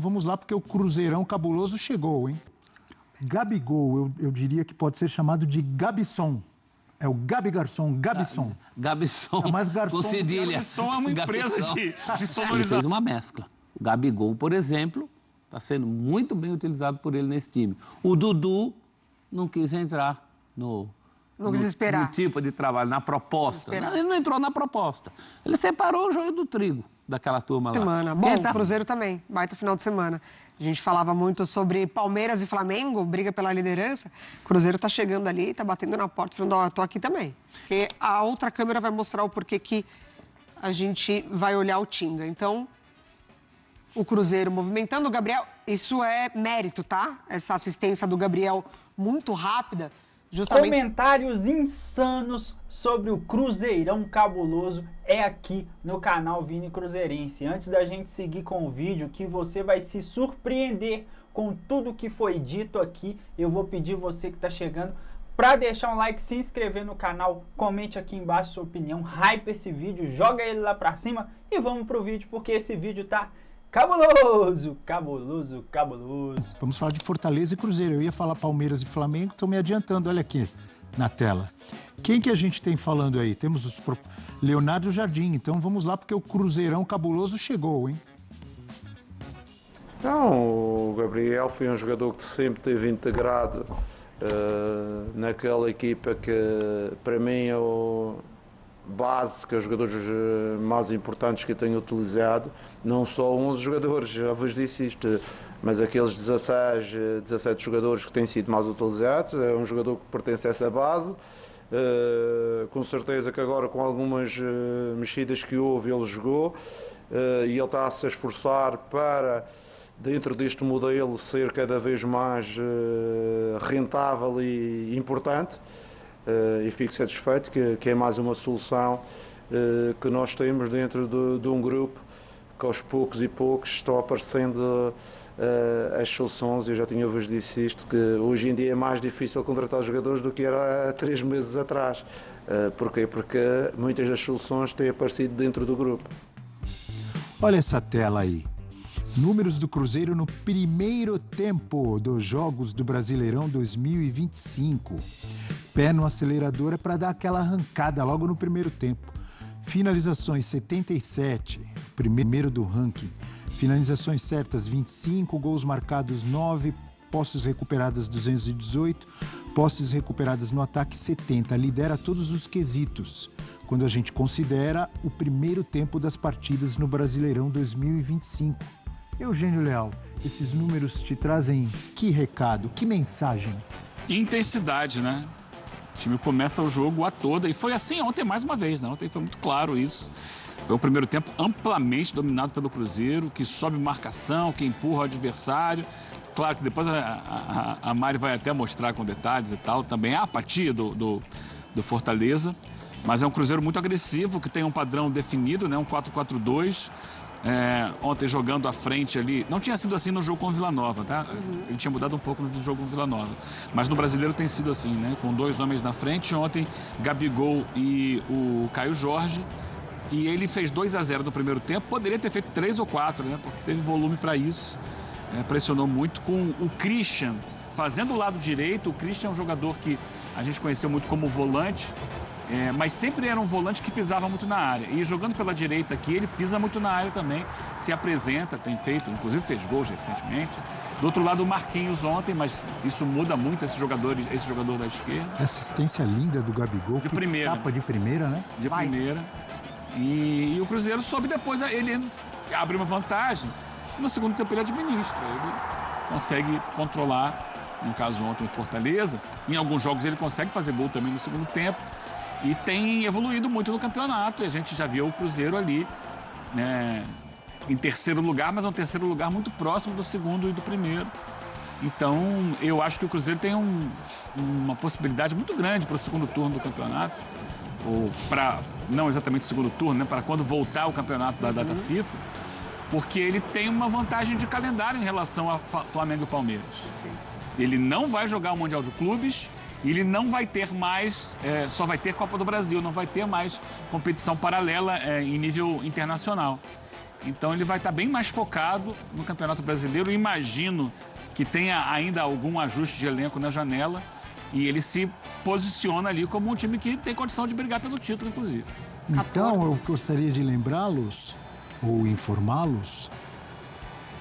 vamos lá, porque o Cruzeirão cabuloso chegou, hein? Gabigol, eu diria que pode ser chamado de Gabisson. É o Gabi Garçom, Gabisson. Gabisson, É mais garçom. com cedilha. Gabisson é uma empresa de Ele sonorização. fez uma mescla. O Gabigol, por exemplo, está sendo muito bem utilizado por ele nesse time. O Dudu não quis entrar no tipo de trabalho, na proposta. Ele não entrou na proposta. Ele separou o joio do trigo daquela turma lá. Semana. Bom, o Cruzeiro também, baita final de semana. A gente falava muito sobre Palmeiras e Flamengo, briga pela liderança. O Cruzeiro tá chegando ali, tá batendo na porta, falando, ó, eu tô aqui também. Porque a outra câmera vai mostrar o porquê que a gente vai olhar o Tinga. Então, o Cruzeiro movimentando o Gabriel, isso é mérito, tá? Essa assistência do Gabriel muito rápida. Justamente... Comentários insanos sobre o Cruzeirão cabuloso é aqui no canal Vini Cruzeirense. Antes da gente seguir com o vídeo, que você vai se surpreender com tudo que foi dito aqui, eu vou pedir você que está chegando para deixar um like, se inscrever no canal, comente aqui embaixo sua opinião, hype esse vídeo, joga ele lá para cima e vamos pro vídeo, porque esse vídeo tá cabuloso, cabuloso, cabuloso. Vamos falar de Fortaleza e Cruzeiro. Eu ia falar Palmeiras e Flamengo, estou me adiantando. Olha aqui na tela. Quem que a gente tem falando aí? Temos os Leonardo Jardim. Então vamos lá, porque o Cruzeirão cabuloso chegou, hein? Não, o Gabriel foi um jogador que sempre teve integrado naquela equipa que, para mim, é o base, que é os jogadores mais importantes que eu tenho utilizado. Não só 11 jogadores, já vos disse isto, mas aqueles 16, 17 jogadores que têm sido mais utilizados. É um jogador que pertence a essa base. Com certeza que agora, com algumas mexidas que houve, ele jogou e ele está a se esforçar para, dentro deste modelo, ser cada vez mais rentável e importante. E fico satisfeito que é mais uma solução que nós temos dentro de um grupo que aos poucos e poucos estão aparecendo as soluções. Eu já tinha-vos dito isto, que hoje em dia é mais difícil contratar jogadores do que era há 3 meses atrás. Porquê? Porque muitas das soluções têm aparecido dentro do grupo. Olha essa tela aí. Números do Cruzeiro no primeiro tempo dos Jogos do Brasileirão 2025. Pé no acelerador é para dar aquela arrancada logo no primeiro tempo. Finalizações 77, primeiro do ranking. Finalizações certas 25, gols marcados 9, posses recuperadas 218, posses recuperadas no ataque 70. Lidera todos os quesitos, quando a gente considera o primeiro tempo das partidas no Brasileirão 2025. Eugênio Leal, esses números te trazem que recado, que mensagem? Intensidade, né? O time começa o jogo a toda. E foi assim ontem mais uma vez, né? Ontem foi muito claro isso. Foi o primeiro tempo amplamente dominado pelo Cruzeiro, que sobe marcação, que empurra o adversário. Claro que depois a Mari vai até mostrar com detalhes e tal, também a apatia do Fortaleza. Mas é um Cruzeiro muito agressivo, que tem um padrão definido, né? Um 4-4-2. Ontem jogando à frente ali, não tinha sido assim no jogo com o Vila Nova, tá? Ele tinha mudado um pouco no jogo com o Vila Nova, mas no Brasileiro tem sido assim, né? Com 2 homens na frente, ontem Gabigol e o Caio Jorge, e ele fez 2-0 no primeiro tempo, poderia ter feito 3 ou 4, né? Porque teve volume para isso, pressionou muito com o Christian fazendo o lado direito. O Christian é um jogador que a gente conheceu muito como volante, mas sempre era um volante que pisava muito na área. E jogando pela direita aqui, ele pisa muito na área também, se apresenta, tem feito, inclusive fez gols recentemente. Do outro lado, o Marquinhos ontem, mas isso muda muito esse jogador da esquerda. Assistência linda do Gabigol, de primeira. Tapa de primeira, né? De primeira. E o Cruzeiro sobe depois, ele abre uma vantagem. No segundo tempo ele administra, ele consegue controlar, no caso ontem em Fortaleza. Em alguns jogos ele consegue fazer gol também no segundo tempo. E tem evoluído muito no campeonato. E a gente já viu o Cruzeiro ali, né, em terceiro lugar, mas é um terceiro lugar muito próximo do segundo e do primeiro. Então, eu acho que o Cruzeiro tem uma possibilidade muito grande para o segundo turno do campeonato. Ou para, não exatamente o segundo turno, né, para quando voltar o campeonato da data FIFA. Porque ele tem uma vantagem de calendário em relação a Flamengo e Palmeiras. Ele não vai jogar o Mundial de Clubes. Ele não vai ter mais, só vai ter Copa do Brasil, não vai ter mais competição paralela em nível internacional. Então ele vai estar bem mais focado no Campeonato Brasileiro. Imagino que tenha ainda algum ajuste de elenco na janela e ele se posiciona ali como um time que tem condição de brigar pelo título, inclusive. Então, eu gostaria de lembrá-los ou informá-los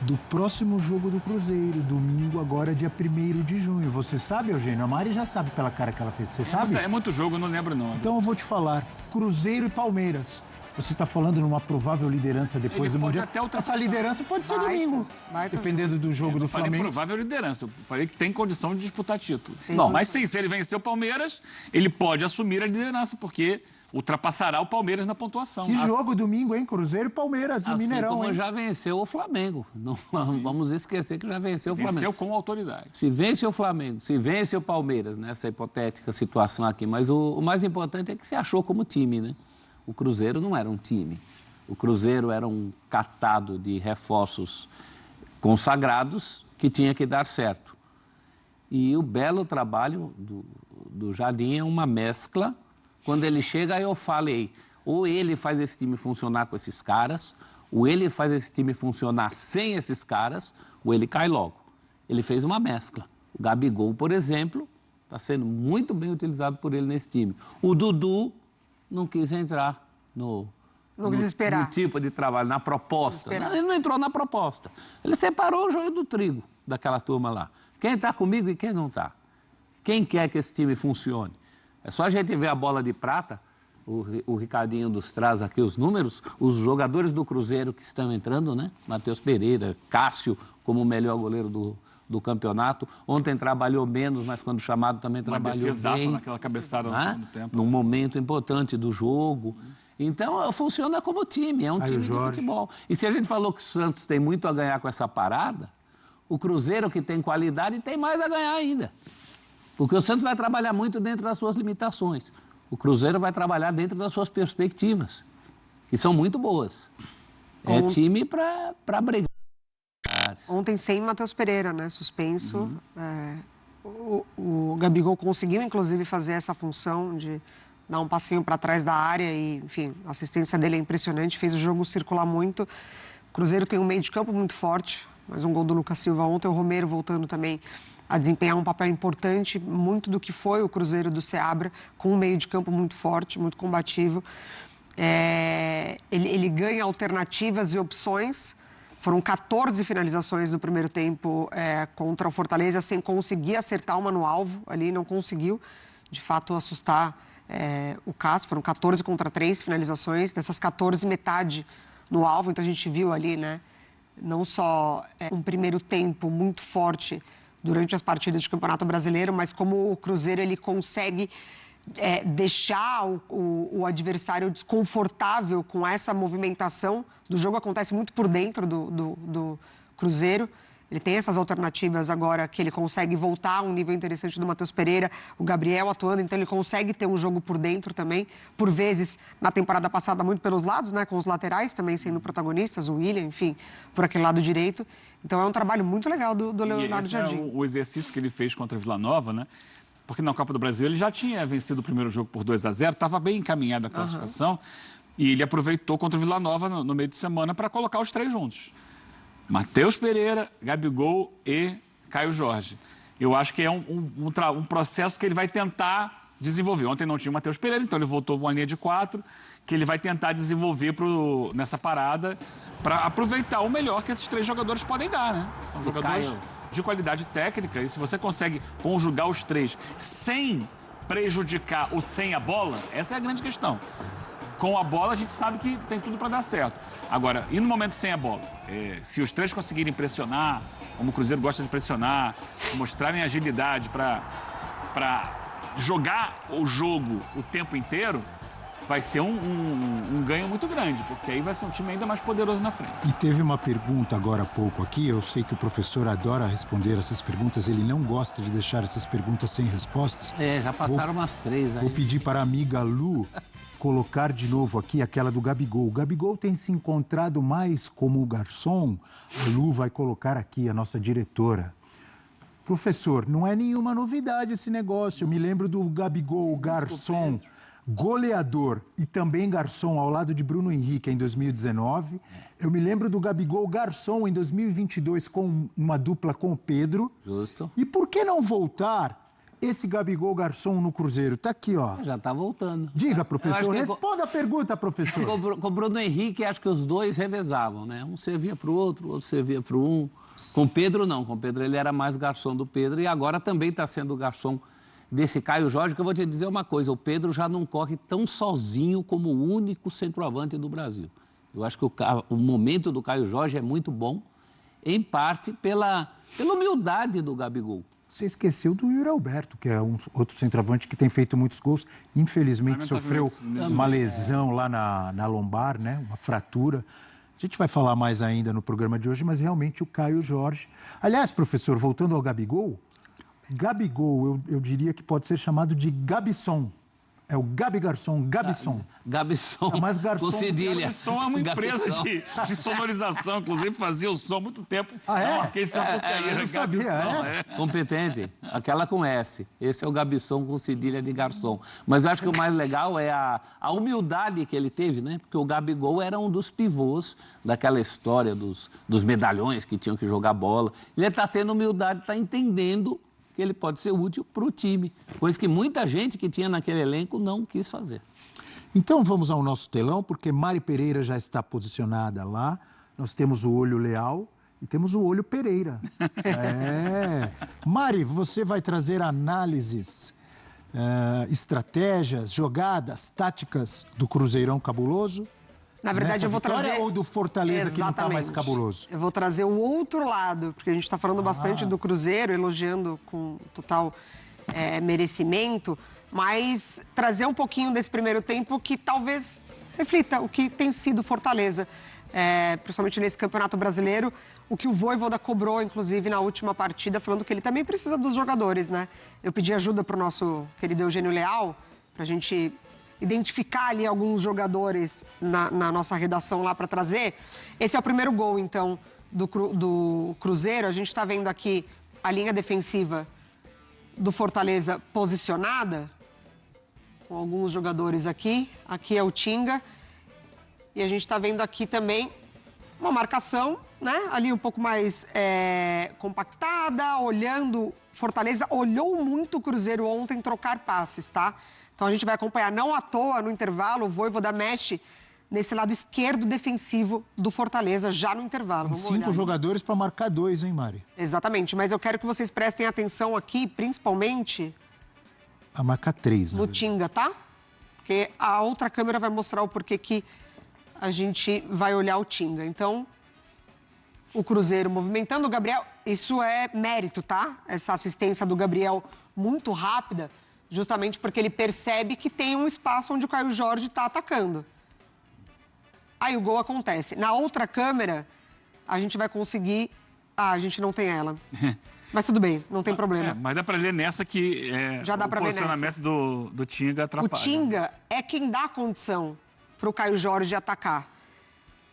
do próximo jogo do Cruzeiro, domingo, agora, dia 1º de junho. Você sabe, Eugênio? A Mari já sabe pela cara que ela fez. Você sabe? É muito jogo, eu não lembro não. Então eu vou te falar. Cruzeiro e Palmeiras. Você está falando numa provável liderança depois do Mundial. Essa liderança pode ser domingo, dependendo do jogo do Flamengo. Eu falei provável liderança. Eu falei que tem condição de disputar título. Não, mas sim, se ele vencer o Palmeiras, ele pode assumir a liderança, porque ultrapassará o Palmeiras na pontuação. Que jogo domingo, hein? Cruzeiro e Palmeiras, no Mineirão, como hein? já venceu o Flamengo. Não vamos esquecer que já venceu o Flamengo. Venceu com autoridade. Se vence o Flamengo, se vence o Palmeiras, nessa hipotética situação aqui. Mas o mais importante é que se achou como time, né? O Cruzeiro não era um time. O Cruzeiro era um catado de reforços consagrados que tinha que dar certo. E o belo trabalho do Jardim é uma mescla. Quando ele chega, eu falei, ou ele faz esse time funcionar com esses caras, ou ele faz esse time funcionar sem esses caras, ou ele cai logo. Ele fez uma mescla. O Gabigol, por exemplo, está sendo muito bem utilizado por ele nesse time. O Dudu não quis entrar no tipo de trabalho, na proposta. Ele não entrou na proposta. Ele separou o joio do trigo daquela turma lá. Quem está comigo e quem não está. Quem quer que esse time funcione. É só a gente ver a bola de prata, o Ricardinho nos traz aqui os números, os jogadores do Cruzeiro que estão entrando, né? Matheus Pereira, Cássio como o melhor goleiro do campeonato. Ontem trabalhou menos, mas quando chamado também trabalhou bem. Naquela cabeçada no segundo tempo. Num momento importante do jogo. Então, funciona como time, é um time de futebol. E se a gente falou que o Santos tem muito a ganhar com essa parada, o Cruzeiro, que tem qualidade, tem mais a ganhar ainda. Porque o Santos vai trabalhar muito dentro das suas limitações. O Cruzeiro vai trabalhar dentro das suas perspectivas, que são muito boas. É time para brigar. Ontem sem Matheus Pereira, né? Suspenso. O Gabigol conseguiu, inclusive, fazer essa função de dar um passinho para trás da área e, enfim, a assistência dele é impressionante, fez o jogo circular muito. O Cruzeiro tem um meio de campo muito forte, mais um gol do Lucas Silva ontem, o Romero voltando também a desempenhar um papel importante, muito do que foi o Cruzeiro do Seabra, com um meio de campo muito forte, muito combativo. Ele ganha alternativas e opções. Foram 14 finalizações no primeiro tempo contra o Fortaleza, sem conseguir acertar uma no alvo ali, não conseguiu, de fato, assustar o Cássio. Foram 14 contra 3 finalizações, dessas 14, metade no alvo. Então a gente viu ali, né, não só um primeiro tempo muito forte durante as partidas de Campeonato Brasileiro, mas como o Cruzeiro ele consegue deixar o adversário desconfortável com essa movimentação do jogo. Acontece muito por dentro do Cruzeiro. Ele tem essas alternativas agora que ele consegue voltar a um nível interessante do Matheus Pereira, o Gabriel atuando, então ele consegue ter um jogo por dentro também, por vezes, na temporada passada, muito pelos lados, né, com os laterais também sendo protagonistas, o William, enfim, por aquele lado direito. Então é um trabalho muito legal do Leonardo Jardim. O exercício que ele fez contra o Vila Nova, né? Porque na Copa do Brasil ele já tinha vencido o primeiro jogo por 2-0, estava bem encaminhada a classificação, e ele aproveitou contra o Vila Nova no meio de semana para colocar os 3 juntos. Matheus Pereira, Gabigol e Caio Jorge. Eu acho que é um processo que ele vai tentar desenvolver. Ontem não tinha o Matheus Pereira, então ele voltou para uma linha de 4, que ele vai tentar desenvolver nessa parada para aproveitar o melhor que esses 3 jogadores podem dar, né? São jogadores de qualidade técnica, e se você consegue conjugar os 3 sem prejudicar ou sem a bola, essa é a grande questão. Com a bola, a gente sabe que tem tudo para dar certo. Agora, e no momento sem a bola? Se os 3 conseguirem pressionar, como o Cruzeiro gosta de pressionar, mostrarem agilidade para jogar o jogo o tempo inteiro, vai ser um ganho muito grande, porque aí vai ser um time ainda mais poderoso na frente. E teve uma pergunta agora há pouco aqui, eu sei que o professor adora responder essas perguntas, ele não gosta de deixar essas perguntas sem respostas. Já passaram umas 3 aí. Vou pedir para a amiga Lu colocar de novo aqui aquela do Gabigol. O Gabigol tem se encontrado mais como garçom? A Lu vai colocar aqui, a nossa diretora. Professor, não é nenhuma novidade esse negócio. Eu me lembro do Gabigol, garçom, goleador e também garçom ao lado de Bruno Henrique em 2019. Eu me lembro do Gabigol garçom em 2022 com uma dupla com o Pedro. Justo. E por que não voltar esse Gabigol garçom no Cruzeiro? Tá aqui, ó. Já tá voltando. Diga, professor. que Responda a pergunta, professor. Com o Bruno Henrique, acho que os dois revezavam, né? Um servia para o outro servia para um. Com o Pedro, não. Com o Pedro, ele era mais garçom do Pedro. E agora também está sendo garçom desse Caio Jorge, que eu vou te dizer uma coisa. O Pedro já não corre tão sozinho como o único centroavante do Brasil. Eu acho que o momento do Caio Jorge é muito bom, em parte pela humildade do Gabigol. Você esqueceu do Yuri Alberto, que é um outro centroavante que tem feito muitos gols. Infelizmente sofreu uma lesão lá na lombar, né? Uma fratura. A gente vai falar mais ainda no programa de hoje, mas realmente o Caio Jorge... Aliás, professor, voltando ao Gabigol, eu diria que pode ser chamado de Gabisson. É o Gabi Garçom, Gabisson. Gabisson, é mais garçom. com cedilha. Gabisson é uma empresa de sonorização, inclusive fazia o som há muito tempo. Ah, é? Marquei Sapucaí, Gabisson, Competente, aquela com S. Esse é o Gabisson com cedilha de garçom. Mas eu acho que o mais legal é a humildade que ele teve, né? Porque o Gabigol era um dos pivôs daquela história dos medalhões que tinham que jogar bola. Ele está tendo humildade, está entendendo que ele pode ser útil para o time, coisa que muita gente que tinha naquele elenco não quis fazer. Então vamos ao nosso telão, porque Mari Pereira já está posicionada lá. Nós temos o Olho Leal e temos o Olho Pereira. Mari, você vai trazer análises, estratégias, jogadas, táticas do Cruzeirão cabuloso? Na verdade, eu vou trazer... Ou do Fortaleza, Exatamente. que não está mais cabuloso? Eu vou trazer o outro lado, porque a gente está falando bastante do Cruzeiro, elogiando com total merecimento, mas trazer um pouquinho desse primeiro tempo que talvez reflita o que tem sido Fortaleza, principalmente nesse Campeonato Brasileiro, o que o Vojvoda cobrou, inclusive, na última partida, falando que ele também precisa dos jogadores, né? Eu pedi ajuda para o nosso querido Eugênio Leal, para a gente identificar ali alguns jogadores na nossa redação lá para trazer. Esse é o primeiro gol, então, do Cruzeiro. A gente está vendo aqui a linha defensiva do Fortaleza posicionada, com alguns jogadores aqui. Aqui é o Tinga. E a gente está vendo aqui também uma marcação, né? Ali um pouco mais compactada, olhando. Fortaleza olhou muito o Cruzeiro ontem trocar passes, tá? Então a gente vai acompanhar, não à toa, no intervalo, o Vojvoda mexe nesse lado esquerdo defensivo do Fortaleza, já no intervalo. Vamos 5 jogadores para marcar 2, hein, Mari? Exatamente, mas eu quero que vocês prestem atenção aqui, principalmente... A marcar 3, no Tinga, tá? Porque a outra câmera vai mostrar o porquê que a gente vai olhar o Tinga. Então, o Cruzeiro movimentando o Gabriel, isso é mérito, tá? Essa assistência do Gabriel muito rápida, justamente porque ele percebe que tem um espaço onde o Caio Jorge está atacando. Aí o gol acontece. Na outra câmera, a gente vai conseguir... a gente não tem ela. Mas tudo bem, não tem problema. Mas dá para ler nessa que já dá o pra ver posicionamento do Tinga atrapalha. O Tinga é quem dá condição para o Caio Jorge atacar.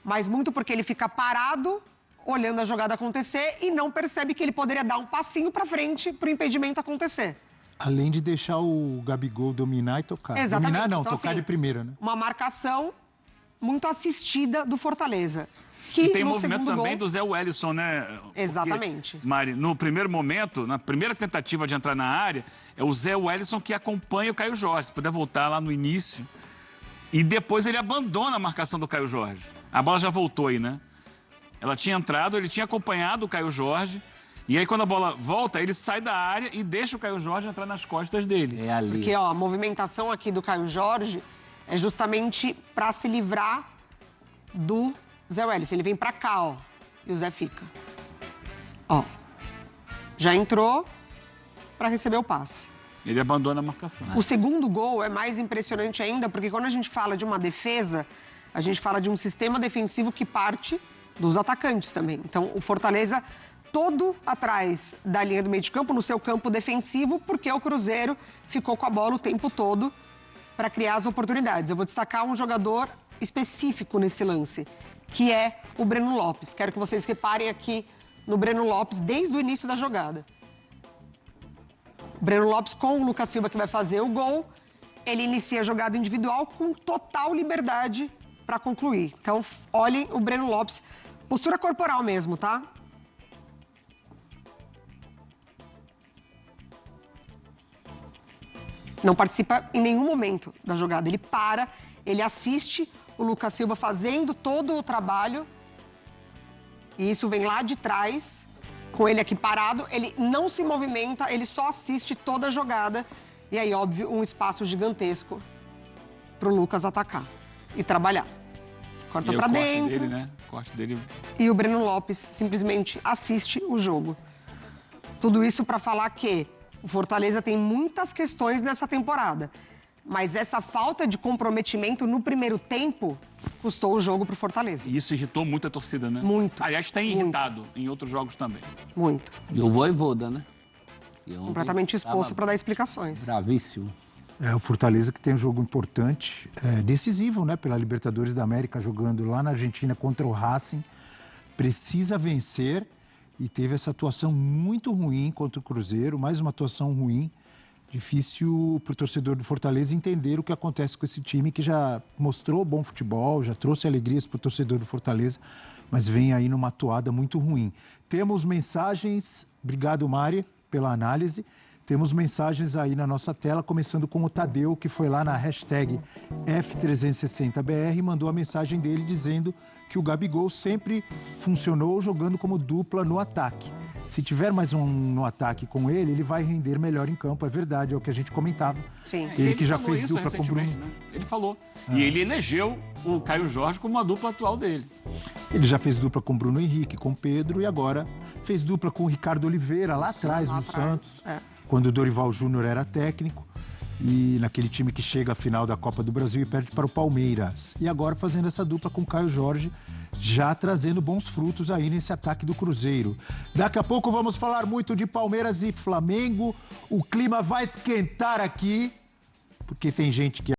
Mas muito porque ele fica parado, olhando a jogada acontecer e não percebe que ele poderia dar um passinho para frente para o impedimento acontecer. Além de deixar o Gabigol dominar e tocar. Exatamente. Dominar não, então, tocar assim, de primeira, né? Uma marcação muito assistida do Fortaleza. Que E tem no movimento também gol... do Zé Wellison, né? Exatamente. Porque, Mari, no primeiro momento, na primeira tentativa de entrar na área, é o Zé Wellison que acompanha o Caio Jorge. Se puder voltar lá no início. E depois ele abandona a marcação do Caio Jorge. A bola já voltou aí, né? Ela tinha entrado, ele tinha acompanhado o Caio Jorge. E aí, quando a bola volta, ele sai da área e deixa o Caio Jorge entrar nas costas dele. É ali. Porque, ó, a movimentação aqui do Caio Jorge é justamente para se livrar do Zé Wellison. Ele vem para cá, ó, e o Zé fica. Ó, já entrou para receber o passe. Ele abandona a marcação. O segundo gol é mais impressionante ainda, porque quando a gente fala de uma defesa, a gente fala de um sistema defensivo que parte dos atacantes também. Então, o Fortaleza todo atrás da linha do meio de campo, no seu campo defensivo, porque o Cruzeiro ficou com a bola o tempo todo para criar as oportunidades. Eu vou destacar um jogador específico nesse lance, que é o Breno Lopes. Quero que vocês reparem aqui no Breno Lopes desde o início da jogada. Breno Lopes com o Lucas Silva, que vai fazer o gol, ele inicia a jogada individual com total liberdade para concluir. Então, olhem o Breno Lopes, postura corporal mesmo, tá? Não participa em nenhum momento da jogada. Ele para, ele assiste o Lucas Silva fazendo todo o trabalho. E isso vem lá de trás, com ele aqui parado. Ele não se movimenta, ele só assiste toda a jogada. E aí, óbvio, um espaço gigantesco para o Lucas atacar e trabalhar. Corta para dentro. Dele, né? O corte dele. E o Breno Lopes simplesmente assiste o jogo. Tudo isso para falar que o Fortaleza tem muitas questões nessa temporada. Mas essa falta de comprometimento no primeiro tempo custou o jogo pro Fortaleza. E isso irritou muito a torcida, né? Muito. Aliás, tem irritado em outros jogos também. Muito. E o Vojvoda, né? Completamente exposto para dar explicações. Bravíssimo. É o Fortaleza que tem um jogo importante, decisivo, né? Pela Libertadores da América, jogando lá na Argentina contra o Racing. Precisa vencer e teve essa atuação muito ruim contra o Cruzeiro, mais uma atuação ruim. Difícil para o torcedor do Fortaleza entender o que acontece com esse time que já mostrou bom futebol, já trouxe alegrias para o torcedor do Fortaleza, mas vem aí numa atuada muito ruim. Temos mensagens, obrigado Mari pela análise, temos mensagens aí na nossa tela, começando com o Tadeu, que foi lá na hashtag F360BR e mandou a mensagem dele dizendo que o Gabigol sempre funcionou jogando como dupla no ataque. Se tiver mais um no ataque com ele, ele vai render melhor em campo. É verdade, é o que a gente comentava. Sim. Ele que já fez dupla com o Bruno. Né? Ele falou. E ele elegeu o Caio Jorge como a dupla atual dele. Ele já fez dupla com o Bruno Henrique, com o Pedro, e agora fez dupla com o Ricardo Oliveira, lá atrás, no Santos, quando o Dorival Júnior era técnico. E naquele time que chega à final da Copa do Brasil e perde para o Palmeiras. E agora fazendo essa dupla com o Caio Jorge, já trazendo bons frutos aí nesse ataque do Cruzeiro. Daqui a pouco vamos falar muito de Palmeiras e Flamengo. O clima vai esquentar aqui, porque tem gente que